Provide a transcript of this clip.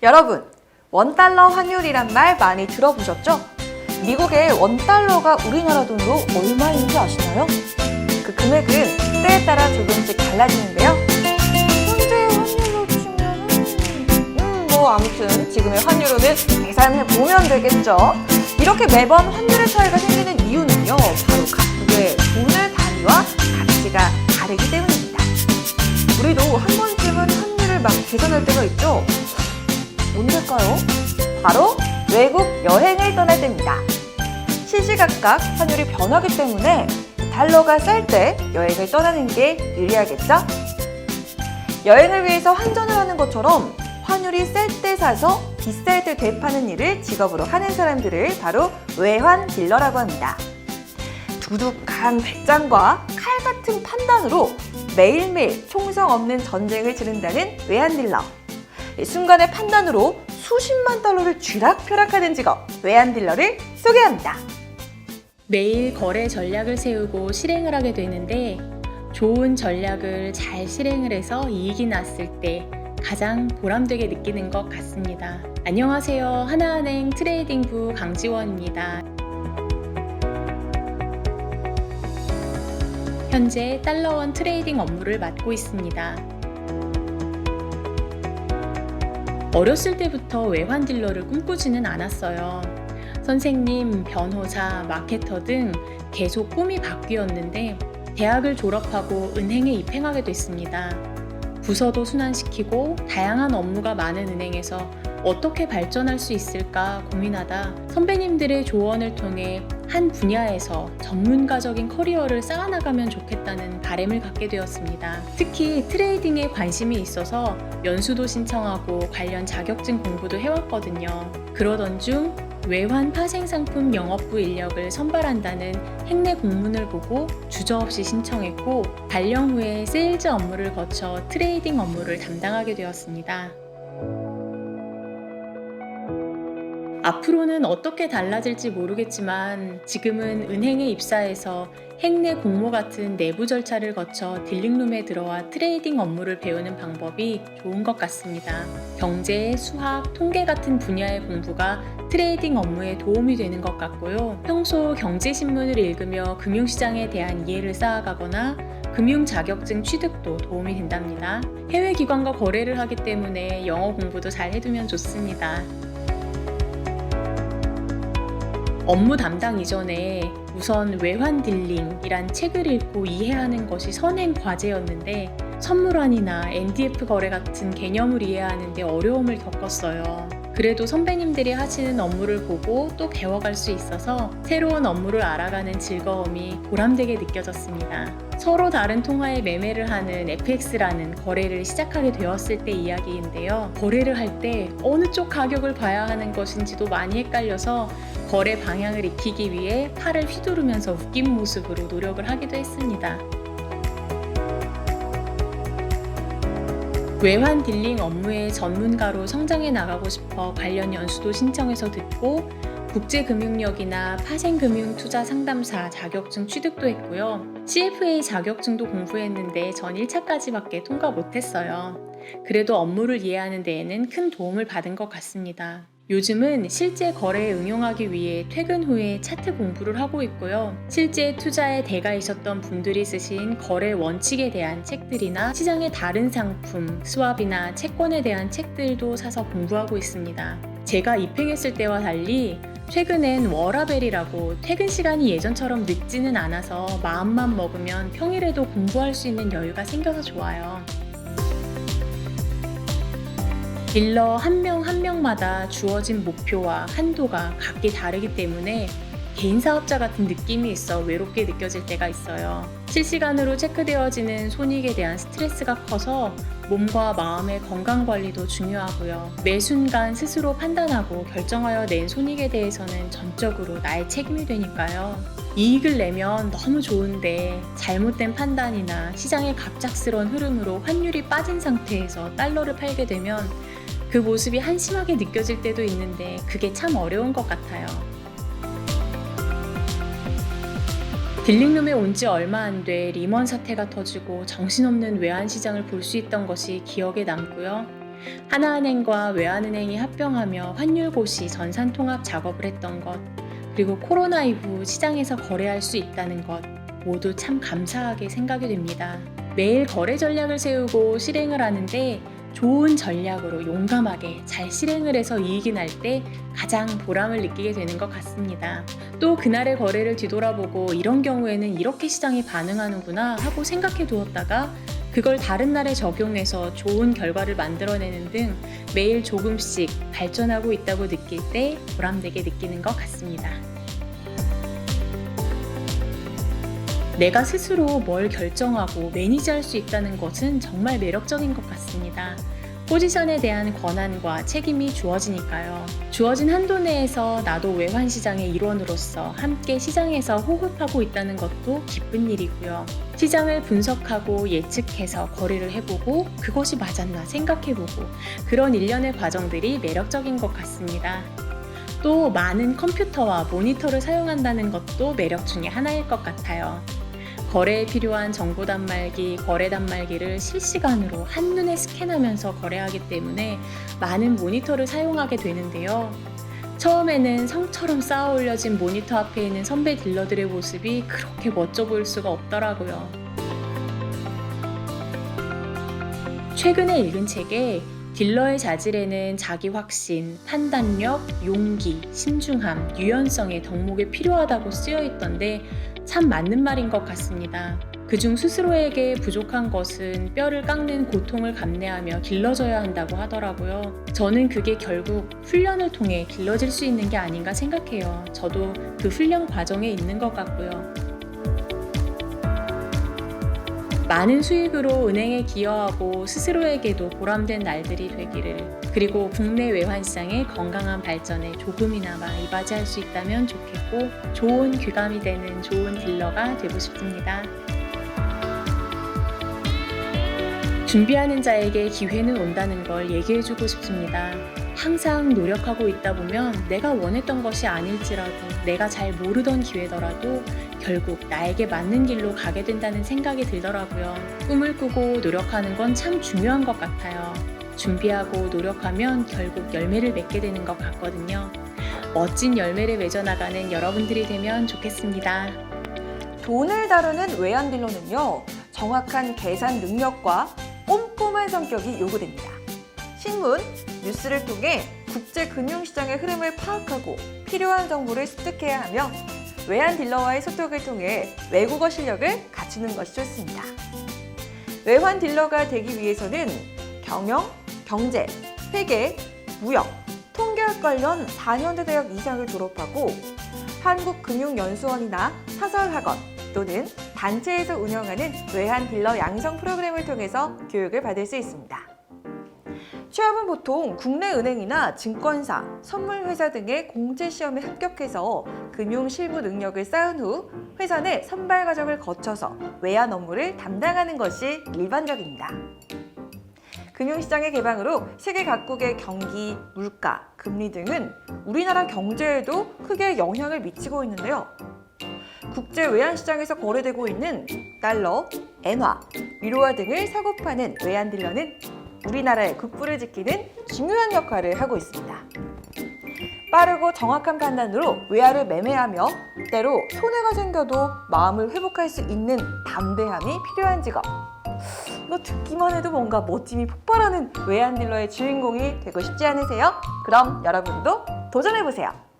여러분, 원달러 환율이란 말 많이 들어보셨죠? 미국의 원달러가 우리나라 돈으로 얼마인지 아시나요? 그 금액은 때에 따라 조금씩 달라지는데요. 현재 환율로 치면은 아무튼 지금의 환율로는 계산해 보면 되겠죠. 이렇게 매번 환율의 차이가 생기는 이유는요, 바로 각국의 돈의 단위와 가치가 다르기 때문입니다. 우리도 한 번쯤은 환율을 막 계산할 때가 있죠. 언제일까요? 바로 외국 여행을 떠날 때입니다. 시시각각 환율이 변하기 때문에 달러가 쌀 때 여행을 떠나는 게 유리하겠죠? 여행을 위해서 환전을 하는 것처럼 환율이 쌀 때 사서 비쌀 때 되파는 일을 직업으로 하는 사람들을 바로 외환 딜러라고 합니다. 두둑한 배짱과 칼 같은 판단으로 매일매일 총성 없는 전쟁을 치른다는 외환 딜러. 순간의 판단으로 수십만 달러를 쥐락펴락하는 직업, 외환 딜러를 소개합니다. 매일 거래 전략을 세우고 실행을 하게 되는데 좋은 전략을 잘 실행을 해서 이익이 났을 때 가장 보람되게 느끼는 것 같습니다. 안녕하세요. 하나은행 트레이딩부 강지원입니다. 현재 달러원 트레이딩 업무를 맡고 있습니다. 어렸을 때부터 외환 딜러를 꿈꾸지는 않았어요. 선생님, 변호사, 마케터 등 계속 꿈이 바뀌었는데 대학을 졸업하고 은행에 입행하게 됐습니다. 부서도 순환시키고 다양한 업무가 많은 은행에서 어떻게 발전할 수 있을까 고민하다 선배님들의 조언을 통해 한 분야에서 전문가적인 커리어를 쌓아나가면 좋겠다는 바람을 갖게 되었습니다. 특히 트레이딩에 관심이 있어서 연수도 신청하고 관련 자격증 공부도 해왔거든요. 그러던 중 외환 파생상품 영업부 인력을 선발한다는 행내 공문을 보고 주저없이 신청했고 발령 후에 세일즈 업무를 거쳐 트레이딩 업무를 담당하게 되었습니다. 앞으로는 어떻게 달라질지 모르겠지만 지금은 은행에 입사해서 행내 공모 같은 내부 절차를 거쳐 딜링룸에 들어와 트레이딩 업무를 배우는 방법이 좋은 것 같습니다. 경제, 수학, 통계 같은 분야의 공부가 트레이딩 업무에 도움이 되는 것 같고요. 평소 경제신문을 읽으며 금융시장에 대한 이해를 쌓아가거나 금융 자격증 취득도 도움이 된답니다. 해외 기관과 거래를 하기 때문에 영어 공부도 잘 해두면 좋습니다. 업무 담당 이전에 우선 외환 딜링이란 책을 읽고 이해하는 것이 선행 과제였는데 선물환이나 NDF 거래 같은 개념을 이해하는 데 어려움을 겪었어요. 그래도 선배님들이 하시는 업무를 보고 또 배워갈 수 있어서 새로운 업무를 알아가는 즐거움이 보람되게 느껴졌습니다. 서로 다른 통화에 매매를 하는 FX라는 거래를 시작하게 되었을 때 이야기인데요. 거래를 할 때 어느 쪽 가격을 봐야 하는 것인지도 많이 헷갈려서 거래 방향을 익히기 위해 팔을 휘두르면서 웃긴 모습으로 노력을 하기도 했습니다. 외환 딜링 업무의 전문가로 성장해 나가고 싶어 관련 연수도 신청해서 듣고 국제금융력이나 파생금융투자 상담사 자격증 취득도 했고요. CFA 자격증도 공부했는데 전 1차까지밖에 통과 못했어요. 그래도 업무를 이해하는 데에는 큰 도움을 받은 것 같습니다. 요즘은 실제 거래에 응용하기 위해 퇴근 후에 차트 공부를 하고 있고요. 실제 투자에 대가이셨던 분들이 쓰신 거래 원칙에 대한 책들이나 시장의 다른 상품, 스왑이나 채권에 대한 책들도 사서 공부하고 있습니다. 제가 입행했을 때와 달리 최근엔 워라벨이라고 퇴근 시간이 예전처럼 늦지는 않아서 마음만 먹으면 평일에도 공부할 수 있는 여유가 생겨서 좋아요. 딜러 한 명 한 명마다 주어진 목표와 한도가 각기 다르기 때문에 개인 사업자 같은 느낌이 있어 외롭게 느껴질 때가 있어요. 실시간으로 체크되어지는 손익에 대한 스트레스가 커서 몸과 마음의 건강 관리도 중요하고요. 매 순간 스스로 판단하고 결정하여 낸 손익에 대해서는 전적으로 나의 책임이 되니까요. 이익을 내면 너무 좋은데 잘못된 판단이나 시장의 갑작스러운 흐름으로 환율이 빠진 상태에서 달러를 팔게 되면 그 모습이 한심하게 느껴질 때도 있는데 그게 참 어려운 것 같아요. 딜링룸에 온 지 얼마 안 돼 리먼 사태가 터지고 정신없는 외환시장을 볼 수 있던 것이 기억에 남고요. 하나은행과 외환은행이 합병하며 환율고시 전산통합 작업을 했던 것, 그리고 코로나 이후 시장에서 거래할 수 있다는 것, 모두 참 감사하게 생각이 됩니다. 매일 거래 전략을 세우고 실행을 하는데 좋은 전략으로 용감하게 잘 실행을 해서 이익이 날 때 가장 보람을 느끼게 되는 것 같습니다. 또 그날의 거래를 뒤돌아보고 이런 경우에는 이렇게 시장이 반응하는구나 하고 생각해 두었다가 그걸 다른 날에 적용해서 좋은 결과를 만들어내는 등 매일 조금씩 발전하고 있다고 느낄 때 보람되게 느끼는 것 같습니다. 내가 스스로 뭘 결정하고 매니지할 수 있다는 것은 정말 매력적인 것 같습니다. 포지션에 대한 권한과 책임이 주어지니까요. 주어진 한도 내에서 나도 외환시장의 일원으로서 함께 시장에서 호흡하고 있다는 것도 기쁜 일이고요. 시장을 분석하고 예측해서 거래를 해보고 그것이 맞았나 생각해보고 그런 일련의 과정들이 매력적인 것 같습니다. 또 많은 컴퓨터와 모니터를 사용한다는 것도 매력 중에 하나일 것 같아요. 거래에 필요한 정보 단말기, 거래 단말기를 실시간으로 한눈에 스캔하면서 거래하기 때문에 많은 모니터를 사용하게 되는데요. 처음에는 성처럼 쌓아 올려진 모니터 앞에 있는 선배 딜러들의 모습이 그렇게 멋져 보일 수가 없더라고요. 최근에 읽은 책에 딜러의 자질에는 자기 확신, 판단력, 용기, 신중함, 유연성의 덕목이 필요하다고 쓰여 있던데 참 맞는 말인 것 같습니다. 그중 스스로에게 부족한 것은 뼈를 깎는 고통을 감내하며 길러져야 한다고 하더라고요. 저는 그게 결국 훈련을 통해 길러질 수 있는 게 아닌가 생각해요. 저도 그 훈련 과정에 있는 것 같고요. 많은 수익으로 은행에 기여하고 스스로에게도 보람된 날들이 되기를, 그리고 국내 외환시장의 건강한 발전에 조금이나마 이바지할 수 있다면 좋겠고 좋은 귀감이 되는 좋은 딜러가 되고 싶습니다. 준비하는 자에게 기회는 온다는 걸 얘기해주고 싶습니다. 항상 노력하고 있다 보면 내가 원했던 것이 아닐지라도, 내가 잘 모르던 기회더라도 결국 나에게 맞는 길로 가게 된다는 생각이 들더라고요. 꿈을 꾸고 노력하는 건 참 중요한 것 같아요. 준비하고 노력하면 결국 열매를 맺게 되는 것 같거든요. 멋진 열매를 맺어나가는 여러분들이 되면 좋겠습니다. 돈을 다루는 외환딜러는요, 정확한 계산 능력과 꼼꼼한 성격이 요구됩니다. 신문, 뉴스를 통해 국제 금융시장의 흐름을 파악하고 필요한 정보를 습득해야 하며 외환딜러와의 소통을 통해 외국어 실력을 갖추는 것이 좋습니다. 외환딜러가 되기 위해서는 경영, 경제, 회계, 무역, 통계학 관련 4년제 대학 이상을 졸업하고 한국금융연수원이나 사설학원 또는 단체에서 운영하는 외환딜러 양성 프로그램을 통해서 교육을 받을 수 있습니다. 취업은 보통 국내 은행이나 증권사, 선물회사 등의 공채시험에 합격해서 금융 실무 능력을 쌓은 후 회사 내 선발 과정을 거쳐서 외환 업무를 담당하는 것이 일반적입니다. 금융시장의 개방으로 세계 각국의 경기, 물가, 금리 등은 우리나라 경제에도 크게 영향을 미치고 있는데요. 국제 외환시장에서 거래되고 있는 달러, 엔화, 유로화 등을 사고 파는 외환딜러는 우리나라의 국부를 지키는 중요한 역할을 하고 있습니다. 빠르고 정확한 판단으로 외화를 매매하며 때로 손해가 생겨도 마음을 회복할 수 있는 담대함이 필요한 직업. 이거 듣기만 해도 뭔가 멋짐이 폭발하는 외환딜러의 주인공이 되고 싶지 않으세요? 그럼 여러분도 도전해보세요.